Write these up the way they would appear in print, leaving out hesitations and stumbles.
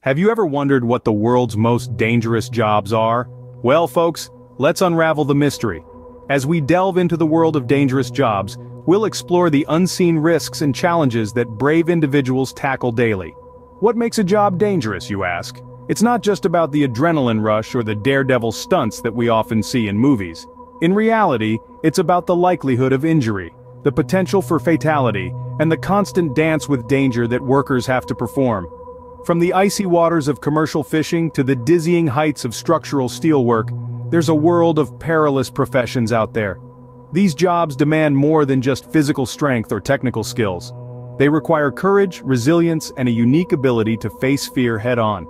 Have you ever wondered what the world's most dangerous jobs are? Well, folks, let's unravel the mystery. As we delve into the world of dangerous jobs, we'll explore the unseen risks and challenges that brave individuals tackle daily. What makes a job dangerous, you ask? It's not just about the adrenaline rush or the daredevil stunts that we often see in movies. In reality, it's about the likelihood of injury, the potential for fatality, and the constant dance with danger that workers have to perform. From the icy waters of commercial fishing to the dizzying heights of structural steelwork, there's a world of perilous professions out there. These jobs demand more than just physical strength or technical skills. They require courage, resilience, and a unique ability to face fear head-on.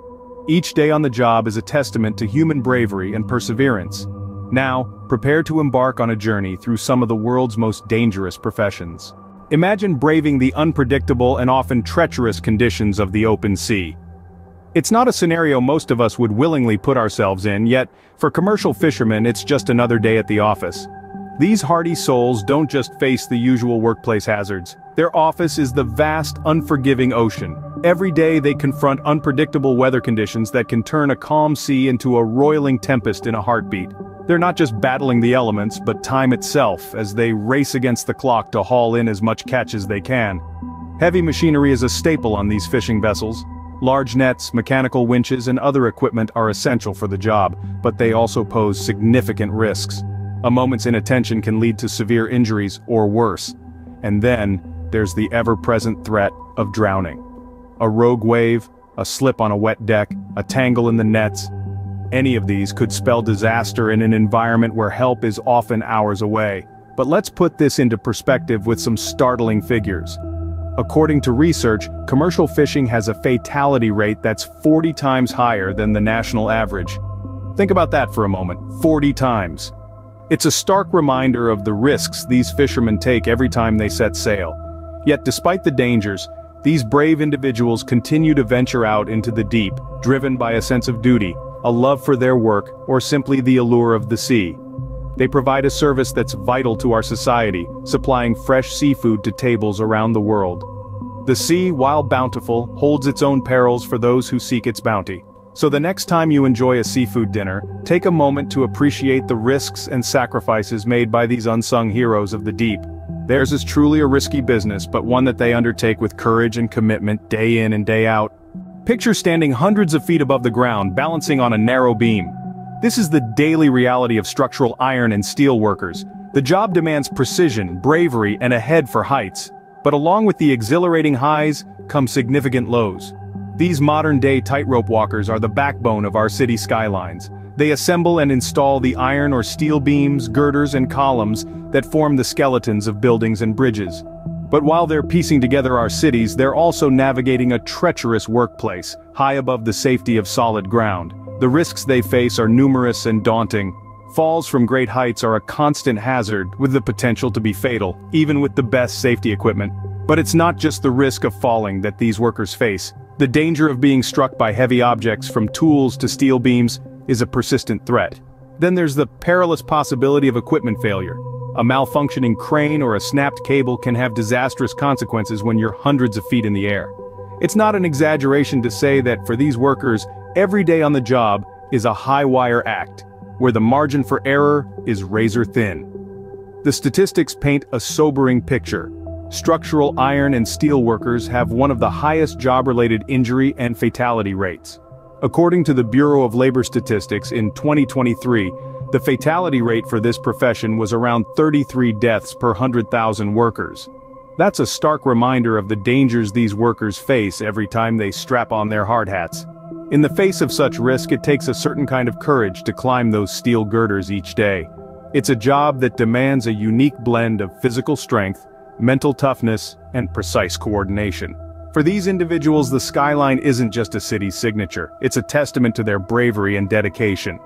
Each day on the job is a testament to human bravery and perseverance. Now, prepare to embark on a journey through some of the world's most dangerous professions. Imagine braving the unpredictable and often treacherous conditions of the open sea. It's not a scenario most of us would willingly put ourselves in, yet, for commercial fishermen it's just another day at the office. These hardy souls don't just face the usual workplace hazards. Their office is the vast, unforgiving ocean. Every day they confront unpredictable weather conditions that can turn a calm sea into a roiling tempest in a heartbeat. They're not just battling the elements, but time itself, as they race against the clock to haul in as much catch as they can. Heavy machinery is a staple on these fishing vessels. Large nets, mechanical winches, and other equipment are essential for the job, but they also pose significant risks. A moment's inattention can lead to severe injuries or worse. And then, there's the ever-present threat of drowning. A rogue wave, a slip on a wet deck, a tangle in the nets. Any of these could spell disaster in an environment where help is often hours away. But let's put this into perspective with some startling figures. According to research, commercial fishing has a fatality rate that's 40 times higher than the national average. Think about that for a moment, 40 times. It's a stark reminder of the risks these fishermen take every time they set sail. Yet despite the dangers, these brave individuals continue to venture out into the deep, driven by a sense of duty, a love for their work, or simply the allure of the sea. They provide a service that's vital to our society, supplying fresh seafood to tables around the world. The sea, while bountiful, holds its own perils for those who seek its bounty. So the next time you enjoy a seafood dinner, take a moment to appreciate the risks and sacrifices made by these unsung heroes of the deep. Theirs is truly a risky business, but one that they undertake with courage and commitment day in and day out. Picture standing hundreds of feet above the ground, balancing on a narrow beam. This is the daily reality of structural iron and steel workers. The job demands precision, bravery, and a head for heights. But along with the exhilarating highs, come significant lows. These modern-day tightrope walkers are the backbone of our city skylines. They assemble and install the iron or steel beams, girders, and columns that form the skeletons of buildings and bridges. But while they're piecing together our cities, they're also navigating a treacherous workplace, high above the safety of solid ground. The risks they face are numerous and daunting. Falls from great heights are a constant hazard, with the potential to be fatal, even with the best safety equipment. But it's not just the risk of falling that these workers face. The danger of being struck by heavy objects, from tools to steel beams, is a persistent threat. Then there's the perilous possibility of equipment failure. A malfunctioning crane or a snapped cable can have disastrous consequences when you're hundreds of feet in the air. It's not an exaggeration to say that for these workers, every day on the job is a high-wire act, where the margin for error is razor thin. The statistics paint a sobering picture. Structural iron and steel workers have one of the highest job-related injury and fatality rates. According to the Bureau of Labor Statistics in 2023, the fatality rate for this profession was around 33 deaths per 100,000 workers. That's a stark reminder of the dangers these workers face every time they strap on their hard hats. In the face of such risk, it takes a certain kind of courage to climb those steel girders each day. It's a job that demands a unique blend of physical strength, mental toughness, and precise coordination. For these individuals, the skyline isn't just a city's signature, it's a testament to their bravery and dedication.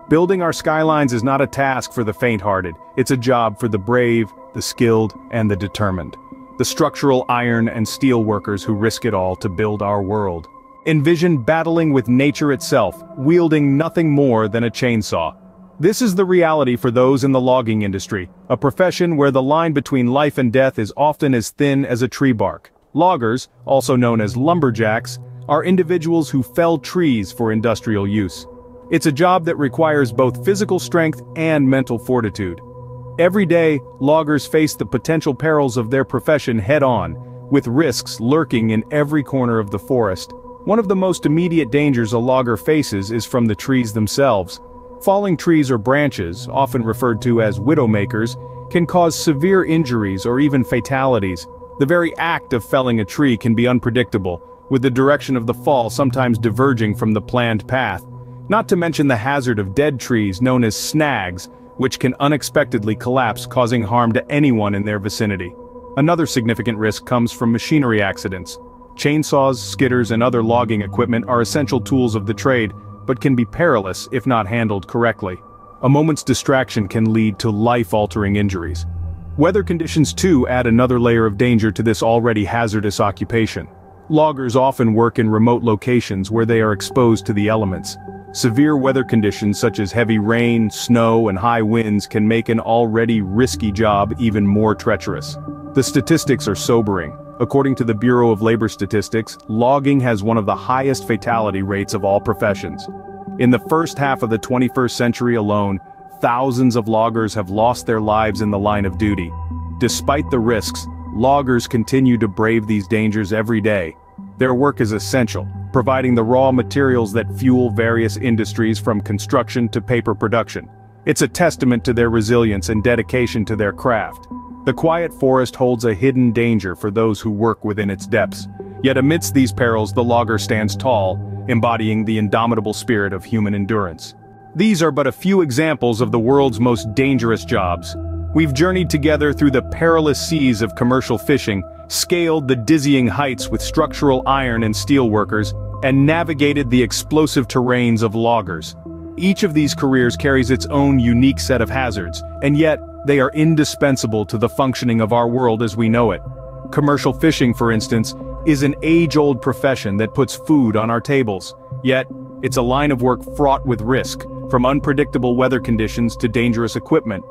Building our skylines is not a task for the faint-hearted, it's a job for the brave, the skilled, and the determined. The structural iron and steel workers who risk it all to build our world. Envision battling with nature itself, wielding nothing more than a chainsaw. This is the reality for those in the logging industry, a profession where the line between life and death is often as thin as a tree bark. Loggers, also known as lumberjacks, are individuals who fell trees for industrial use. It's a job that requires both physical strength and mental fortitude. Every day, loggers face the potential perils of their profession head-on, with risks lurking in every corner of the forest. One of the most immediate dangers a logger faces is from the trees themselves. Falling trees or branches, often referred to as widowmakers, can cause severe injuries or even fatalities. The very act of felling a tree can be unpredictable, with the direction of the fall sometimes diverging from the planned path. Not to mention the hazard of dead trees known as snags, which can unexpectedly collapse, causing harm to anyone in their vicinity. Another significant risk comes from machinery accidents. Chainsaws, skidders, and other logging equipment are essential tools of the trade, but can be perilous if not handled correctly. A moment's distraction can lead to life-altering injuries. Weather conditions too add another layer of danger to this already hazardous occupation. Loggers often work in remote locations where they are exposed to the elements. Severe weather conditions such as heavy rain, snow, and high winds can make an already risky job even more treacherous. The statistics are sobering. According to the Bureau of Labor Statistics, logging has one of the highest fatality rates of all professions. In the first half of the 21st century alone, thousands of loggers have lost their lives in the line of duty. Despite the risks, loggers continue to brave these dangers every day. Their work is essential, providing the raw materials that fuel various industries from construction to paper production. It's a testament to their resilience and dedication to their craft. The quiet forest holds a hidden danger for those who work within its depths. Yet amidst these perils, the logger stands tall, embodying the indomitable spirit of human endurance. These are but a few examples of the world's most dangerous jobs. We've journeyed together through the perilous seas of commercial fishing, scaled the dizzying heights with structural iron and steel workers, and navigated the explosive terrains of loggers. Each of these careers carries its own unique set of hazards, and yet, they are indispensable to the functioning of our world as we know it. Commercial fishing, for instance, is an age-old profession that puts food on our tables. Yet, it's a line of work fraught with risk, from unpredictable weather conditions to dangerous equipment.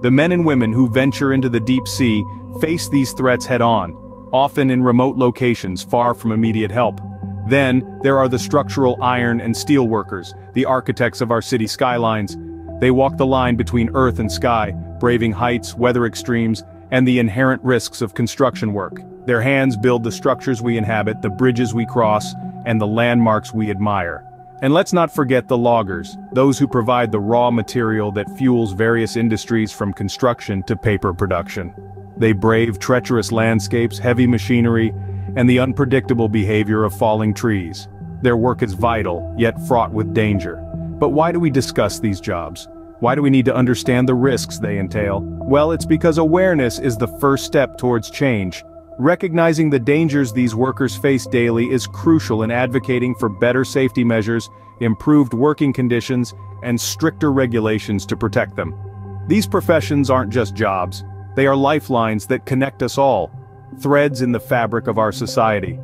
The men and women who venture into the deep sea face these threats head-on, often in remote locations far from immediate help. Then, there are the structural iron and steel workers, the architects of our city skylines. They walk the line between earth and sky, braving heights, weather extremes, and the inherent risks of construction work. Their hands build the structures we inhabit, the bridges we cross, and the landmarks we admire. And let's not forget the loggers, those who provide the raw material that fuels various industries from construction to paper production. They brave treacherous landscapes, heavy machinery, and the unpredictable behavior of falling trees. Their work is vital, yet fraught with danger. But why do we discuss these jobs? Why do we need to understand the risks they entail? Well, it's because awareness is the first step towards change. Recognizing the dangers these workers face daily is crucial in advocating for better safety measures, improved working conditions, and stricter regulations to protect them. These professions aren't just jobs. They are lifelines that connect us all, threads in the fabric of our society.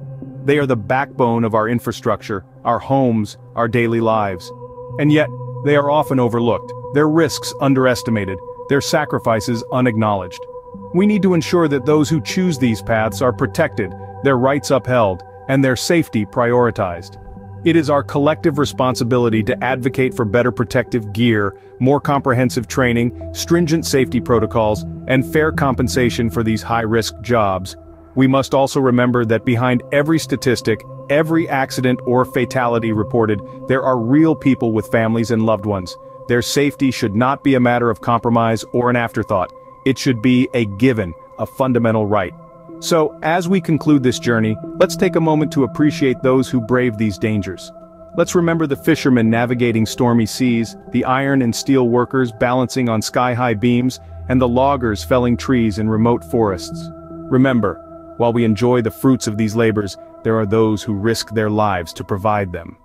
They are the backbone of our infrastructure, our homes, our daily lives. And yet, they are often overlooked, their risks underestimated, their sacrifices unacknowledged. We need to ensure that those who choose these paths are protected, their rights upheld, and their safety prioritized. It is our collective responsibility to advocate for better protective gear, more comprehensive training, stringent safety protocols, and fair compensation for these high-risk jobs. We must also remember that behind every statistic, every accident or fatality reported, there are real people with families and loved ones. Their safety should not be a matter of compromise or an afterthought. It should be a given, a fundamental right. So, as we conclude this journey, let's take a moment to appreciate those who brave these dangers. Let's remember the fishermen navigating stormy seas, the iron and steel workers balancing on sky-high beams, and the loggers felling trees in remote forests. Remember, while we enjoy the fruits of these labors, there are those who risk their lives to provide them.